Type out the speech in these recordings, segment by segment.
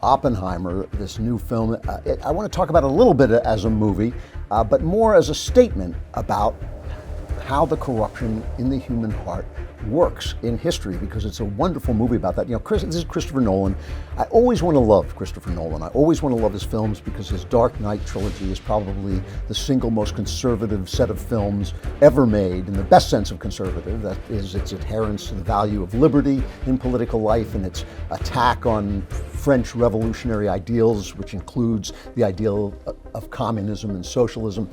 Oppenheimer, this new film, I want to talk about it a little bit as a movie, but more as a statement about how the corruption in the human heart works in history, because it's a wonderful movie about that. You know, this is Christopher Nolan. I always want to love Christopher Nolan. I always want to love his films because his Dark Knight trilogy is probably the single most conservative set of films ever made, in the best sense of conservative. That is its adherence to the value of liberty in political life and its attack on French revolutionary ideals, which includes the ideal of communism and socialism.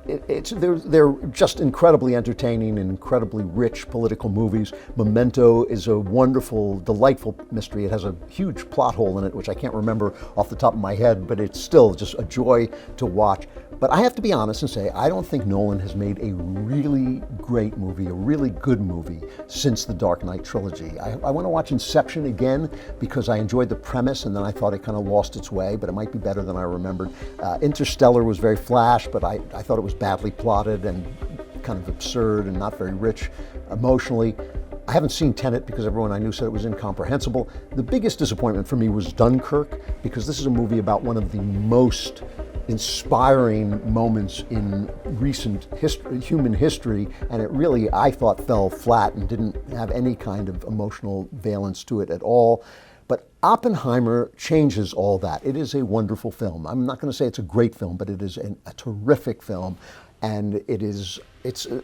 They're just incredibly entertaining and incredibly rich political movies. Memento is a wonderful, delightful mystery. It has a huge plot hole in it, which I can't remember off the top of my head, but it's still just a joy to watch. But I have to be honest and say, I don't think Nolan has made a really great movie, a really good movie, since the Dark Knight trilogy. I want to watch Inception again because I enjoyed the premise, and then I thought it kind of lost its way, but it might be better than I remembered. Interstellar was very flash, but I thought it was badly plotted and kind of absurd and not very rich emotionally. I haven't seen Tenet because everyone I knew said it was incomprehensible. The biggest disappointment for me was Dunkirk, because this is a movie about one of the most inspiring moments in recent human history, and it really, I thought, fell flat and didn't have any kind of emotional valence to it at all. But Oppenheimer changes all that. It is a wonderful film. I'm not going to say it's a great film, but it is a terrific film. And it's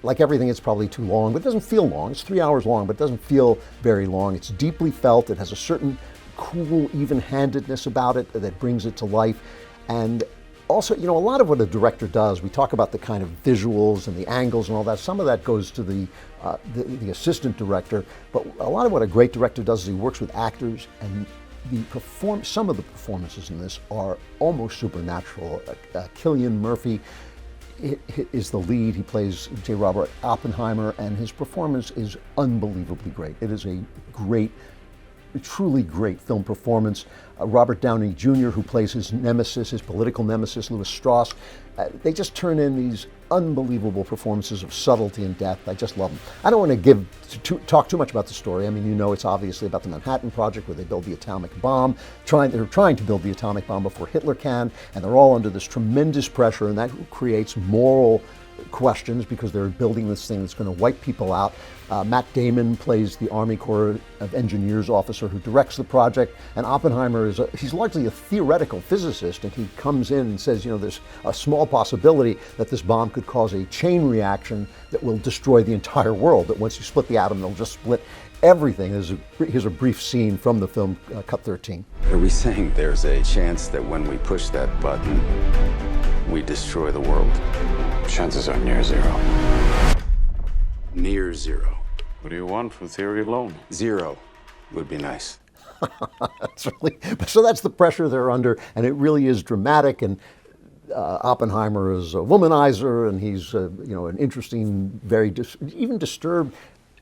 like everything, it's probably too long, but it doesn't feel long. It's 3 hours long, but it doesn't feel very long. It's deeply felt. It has a certain cool even-handedness about it that brings it to life. And also, you know, a lot of what a director does, we talk about the kind of visuals and the angles and all that. Some of that goes to the assistant director, but a lot of what a great director does is he works with actors, and some of the performances in this are almost supernatural. Cillian Murphy is the lead. He plays J. Robert Oppenheimer, and his performance is unbelievably great. It is a truly great film performance. Robert Downey Jr., who plays his nemesis, his political nemesis, Louis Strauss, they just turn in these unbelievable performances of subtlety and depth. I just love them. I don't want to talk too much about the story. I mean, you know, it's obviously about the Manhattan Project, where they build the atomic bomb. They're trying to build the atomic bomb before Hitler can, and they're all under this tremendous pressure, and that creates moral questions because they're building this thing that's going to wipe people out. Matt Damon plays the Army Corps of Engineers officer who directs the project, and Oppenheimer he's largely a theoretical physicist, and he comes in and says, you know, there's a small possibility that this bomb could cause a chain reaction that will destroy the entire world, that once you split the atom, it'll just split everything. Here's a brief scene from the film Cut 13. Are we saying there's a chance that when we push that button, we destroy the world? Chances are near zero. Near zero. What do you want from theory alone? Zero would be nice. So that's the pressure they're under, and it really is dramatic. And Oppenheimer is a womanizer, and he's you know, an interesting, very even disturbed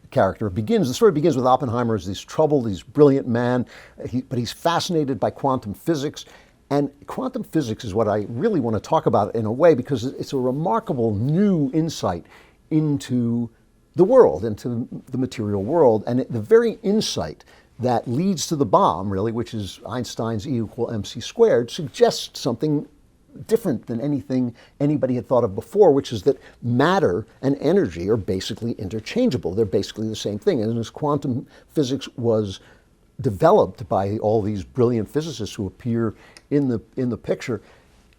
character. The story begins with Oppenheimer as this troubled, he's a brilliant man, but he's fascinated by quantum physics. And quantum physics is what I really want to talk about in a way, because it's a remarkable new insight into the world, into the material world, and the very insight that leads to the bomb, really, which is Einstein's E=mc², suggests something different than anything anybody had thought of before, which is that matter and energy are basically interchangeable. They're basically the same thing. And as quantum physics was developed by all these brilliant physicists who appear in the picture,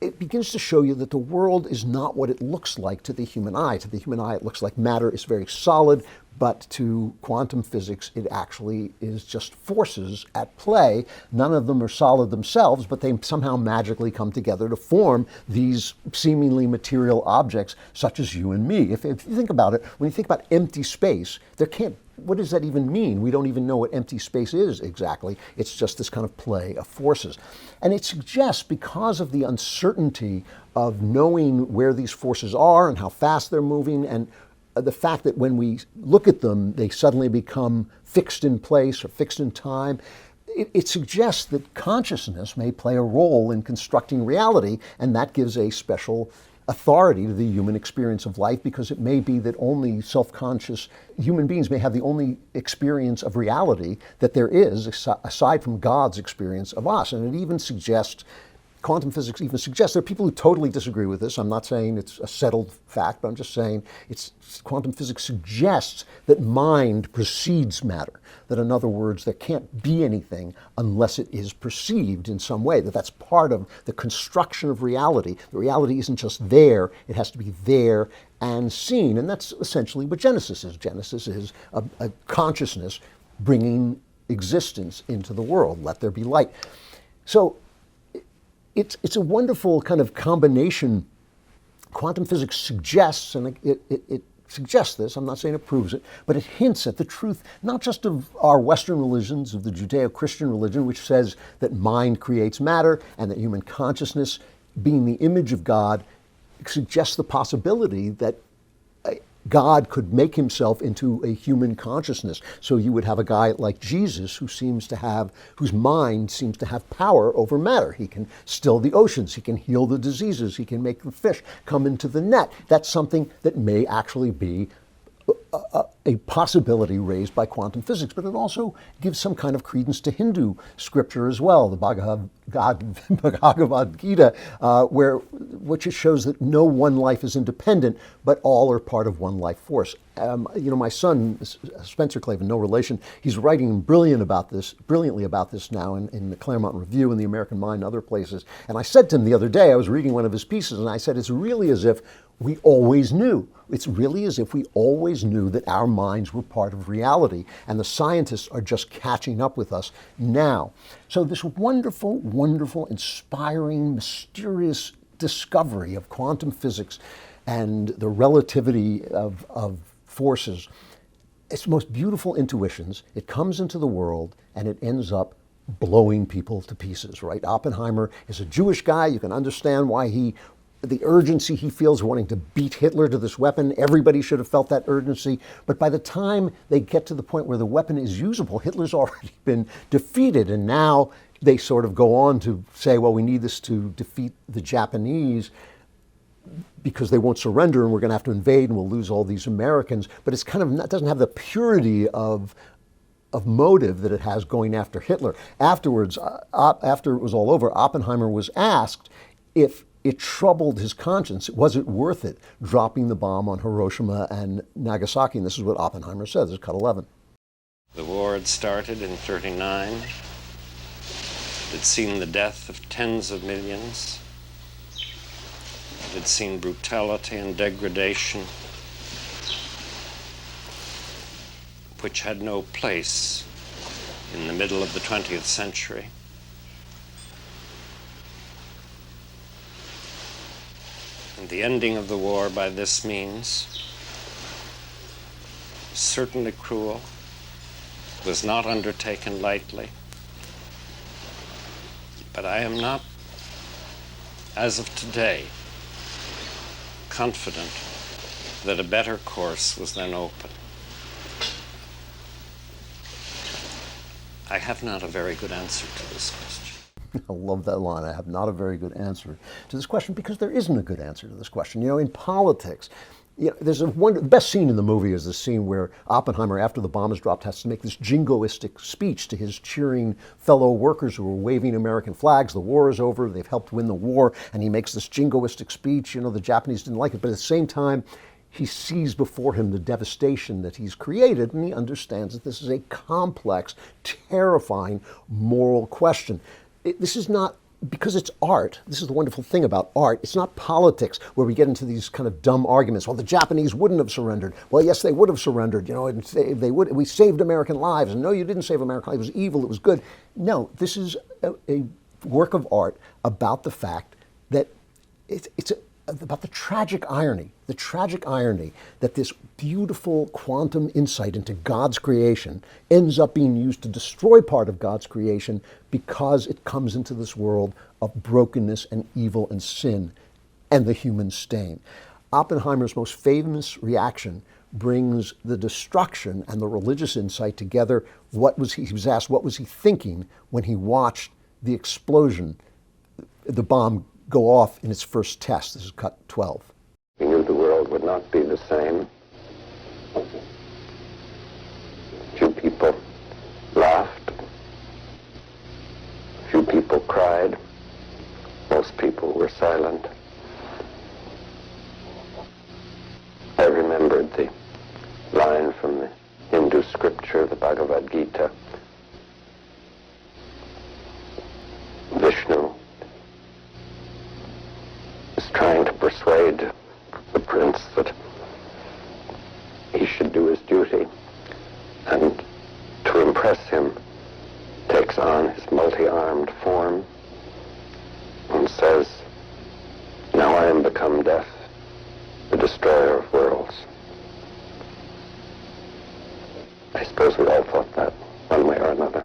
it begins to show you that the world is not what it looks like to the human eye. To the human eye, it looks like matter is very solid, but to quantum physics, it actually is just forces at play. None of them are solid themselves, but they somehow magically come together to form these seemingly material objects, such as you and me. If you think about it, when you think about empty space, what does that even mean? We don't even know what empty space is exactly. It's just this kind of play of forces. And it suggests, because of the uncertainty of knowing where these forces are and how fast they're moving, and the fact that when we look at them, they suddenly become fixed in place or fixed in time, it suggests that consciousness may play a role in constructing reality, and that gives a special authority to the human experience of life, because it may be that only self-conscious human beings may have the only experience of reality that there is, aside from God's experience of us. And it even suggests, quantum physics even suggests, there are people who totally disagree with this. I'm not saying it's a settled fact, but I'm just saying quantum physics suggests that mind precedes matter. That, in other words, there can't be anything unless it is perceived in some way, that's part of the construction of reality. The reality isn't just there, it has to be there and seen. And that's essentially what Genesis is. Genesis is a consciousness bringing existence into the world. Let there be light. So it's a wonderful kind of combination. Quantum physics suggests, and it suggests this, I'm not saying it proves it, but it hints at the truth, not just of our Western religions, of the Judeo-Christian religion, which says that mind creates matter and that human consciousness, being the image of God, suggests the possibility that God could make himself into a human consciousness. So you would have a guy like Jesus whose mind seems to have power over matter. He can still the oceans, he can heal the diseases, he can make the fish come into the net. That's something that may actually be a possibility raised by quantum physics, but it also gives some kind of credence to Hindu scripture as well, the Bhagavad Gita, which it shows that no one life is independent, but all are part of one life force. My son, Spencer Klavan, no relation, he's writing brilliantly about this now in the Claremont Review and the American Mind and other places. And I said to him the other day, I was reading one of his pieces, and I said, it's really as if we always knew. It's really as if we always knew that our minds were part of reality, and the scientists are just catching up with us now. So this wonderful, wonderful, inspiring, mysterious discovery of quantum physics and the relativity of forces, it's the most beautiful intuitions. It comes into the world and it ends up blowing people to pieces, right? Oppenheimer is a Jewish guy. You can understand why the urgency he feels wanting to beat Hitler to this weapon. Everybody should have felt that urgency. But by the time they get to the point where the weapon is usable, Hitler's already been defeated. And now they sort of go on to say, well, we need this to defeat the Japanese because they won't surrender and we're going to have to invade and we'll lose all these Americans. But it's kind of not, doesn't have the purity of motive that it has going after Hitler. Afterwards, after it was all over, Oppenheimer was asked if it troubled his conscience. Was it worth it, dropping the bomb on Hiroshima and Nagasaki? And this is what Oppenheimer said. This is cut 11. The war had started in '39. It had seen the death of tens of millions. It had seen brutality and degradation which had no place in the middle of the 20th century. And the ending of the war by this means was certainly cruel, was not undertaken lightly. But I am not, as of today, confident that a better course was then open. I have not a very good answer to this question. I love that line. I have not a very good answer to this question, because there isn't a good answer to this question. In politics, there's the best scene in the movie is the scene where Oppenheimer, after the bomb is dropped, has to make this jingoistic speech to his cheering fellow workers who are waving American flags. The war is over. They've helped win the war. And he makes this jingoistic speech. The Japanese didn't like it. But at the same time, he sees before him the devastation that he's created, and he understands that this is a complex, terrifying moral question. This is not, because it's art, this is the wonderful thing about art, it's not politics where we get into these kind of dumb arguments. Well, the Japanese wouldn't have surrendered. Well, yes, they would have surrendered, and we saved American lives. And no, you didn't save American lives. It was evil, it was good. No, this is a work of art about the fact that it's about the tragic irony that this beautiful quantum insight into God's creation ends up being used to destroy part of God's creation because it comes into this world of brokenness and evil and sin and the human stain. Oppenheimer's most famous reaction brings the destruction and the religious insight together. He was asked, what was he thinking when he watched the explosion, the bomb go off in its first test. This is cut 12. We knew the world would not be the same. Few people laughed. Few people cried. Most people were silent. I remembered the line from the Hindu scripture, the Bhagavad Gita. Vishnu is trying to persuade the prince that he should do his duty, and to impress him takes on his multi-armed form and says, "Now I am become death, the destroyer of worlds." I suppose we all thought that one way or another.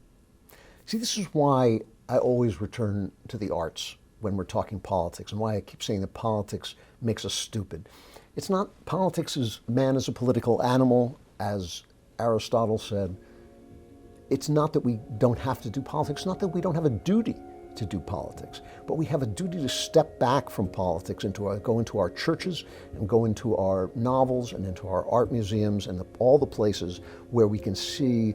See, this is why I always return to the arts when we're talking politics, and why I keep saying that politics makes us stupid. It's not, politics is, man is a political animal, as Aristotle said. It's not that we don't have to do politics, not that we don't have a duty to do politics, but we have a duty to step back from politics, go into our churches and go into our novels and into our art museums and all the places where we can see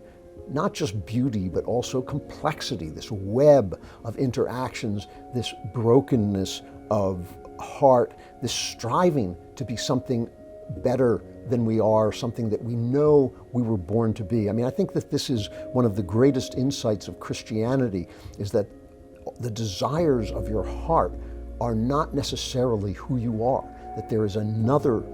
not just beauty, but also complexity, this web of interactions, this brokenness of heart, this striving to be something better than we are, something that we know we were born to be. I mean, I think that this is one of the greatest insights of Christianity, is that the desires of your heart are not necessarily who you are, that there is another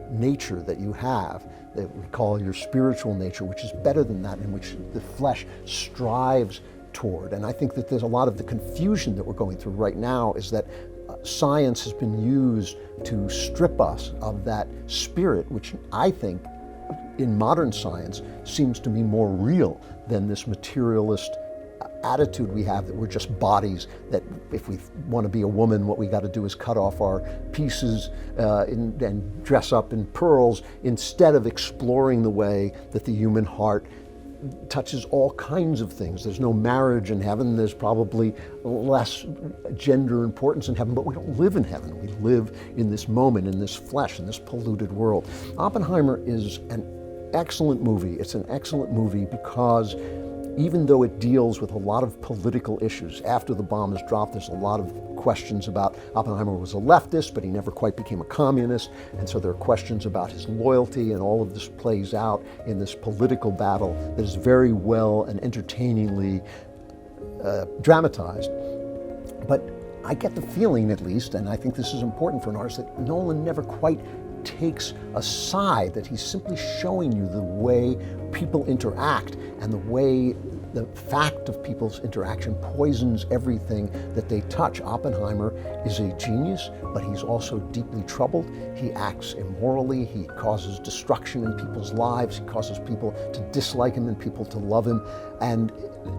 nature that you have that we call your spiritual nature, which is better than that, in which the flesh strives toward. And I think that there's a lot of the confusion that we're going through right now is that science has been used to strip us of that spirit, which I think in modern science seems to be more real than this materialist attitude we have, that we're just bodies, that if we want to be a woman, what we got to do is cut off our pieces and dress up in pearls, instead of exploring the way that the human heart touches all kinds of things. There's no marriage in heaven. There's probably less gender importance in heaven, but we don't live in heaven. We live in this moment, in this flesh, in this polluted world. Oppenheimer is an excellent movie. It's an excellent movie because even though it deals with a lot of political issues, after the bomb is dropped, there's a lot of questions about Oppenheimer was a leftist, but he never quite became a communist, and so there are questions about his loyalty, and all of this plays out in this political battle that is very well and entertainingly dramatized. But I get the feeling, at least, and I think this is important for an artist, that Nolan never quite takes a side, that he's simply showing you the way people interact, and the way the fact of people's interaction poisons everything that they touch. Oppenheimer is a genius, but he's also deeply troubled. He acts immorally. He causes destruction in people's lives. He causes people to dislike him and people to love him. And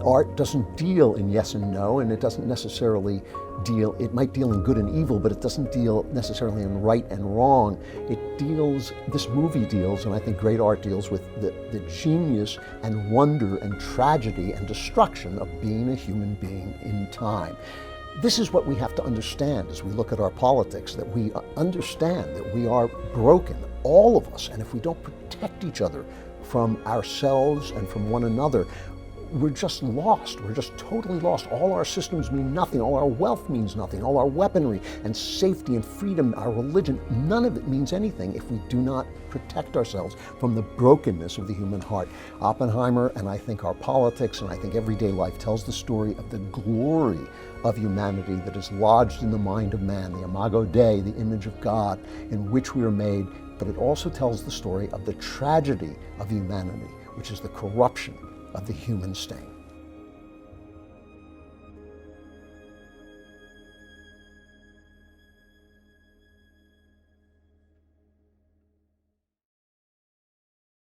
art doesn't deal in yes and no, and it doesn't necessarily deal, it might deal in good and evil, but it doesn't deal necessarily in right and wrong. It deals, this movie deals, and I think great art deals with the genius and wonder and tragedy and destruction of being a human being in time. This is what we have to understand as we look at our politics, that we understand that we are broken, all of us, and if we don't protect each other from ourselves and from one another, we're just lost. We're just totally lost. All our systems mean nothing. All our wealth means nothing. All our weaponry and safety and freedom, our religion, none of it means anything if we do not protect ourselves from the brokenness of the human heart. Oppenheimer, and I think our politics, and I think everyday life, tells the story of the glory of humanity that is lodged in the mind of man, the imago Dei, the image of God in which we are made. But it also tells the story of the tragedy of humanity, which is the corruption of the human stain.